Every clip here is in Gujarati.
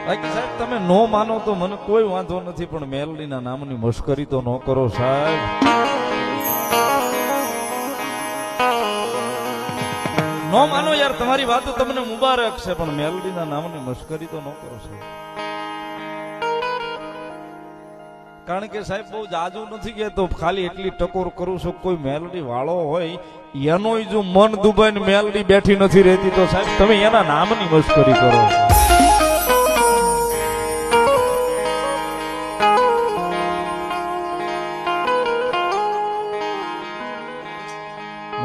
બાકી સાહેબ તમે નો માનો તો મને કોઈ વાંધો નથી, પણ મેલડીના નામની મશ્કરી તો ન કરો સાહેબ. નો માનો યાર, તમારી વાત તમને મુબારક છે, પણ મેલડીના નામની મશ્કરી તો ન કરો સાહેબ. કારણ કે સાહેબ બહુ જાજુ નથી કહેતો, ખાલી એટલી ટકોર કરું છું. કોઈ મેલડી વાળો હોય એનો જો મન દુબાઈને મેલડી બેઠી નથી રહેતી તો સાહેબ તમે એના નામની મશ્કરી કરો.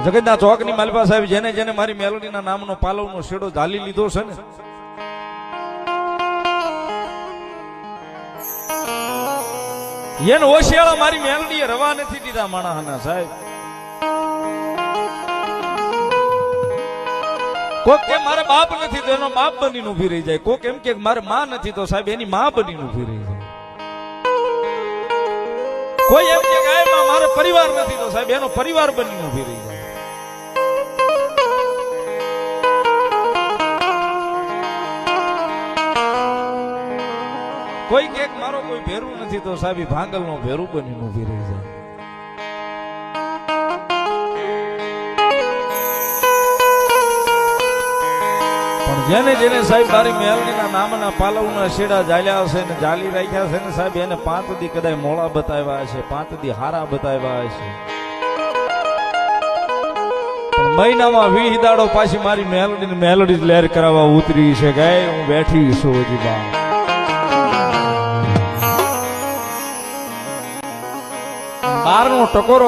જગતના ચોકની માલપા સાહેબ જેને જેને મારી મેલડીના નામનો પાલવનો શેડો ઝાલી લીધો છે ને, એને ઓશિયાળા મારી મેલડીએ રવા નથી દીધા માણસના સાહેબ. કોક કે મારે બાપ નથી તો એનો બાપ બનીને ઊભી રહી જાય. કોક એમ કે મારે માં નથી તો સાહેબ એની માં બનીને ઊભી રહી જાય. કોઈ એમ કે મારે પરિવાર નથી તો સાહેબ એનો પરિવાર બનીને ઊભી રહી જાય. કોઈ કે મારો કોઈ ભેરું નથી તો સાહેબ ભાંગલ નો ભેરું બનીને ઊભી રહી જાય. પણ જેને જેને સાહેબ મારી મેલડીના નામના પાલવના શેડા ઝાલ્યા હશે ને જાલી રાખ્યા છે ને સાહેબ, એને 5 દી કદાચ મોળા બતાવ્યા હશે, 5 દી હારા બતાવ્યા હશે, પણ મહિનામાં 20 દાડો પાછી મારી મેલડી લહેર કરાવવા ઉતરી છે. ગાય હું બેઠી છું હજી બા. બારનો ટકોરો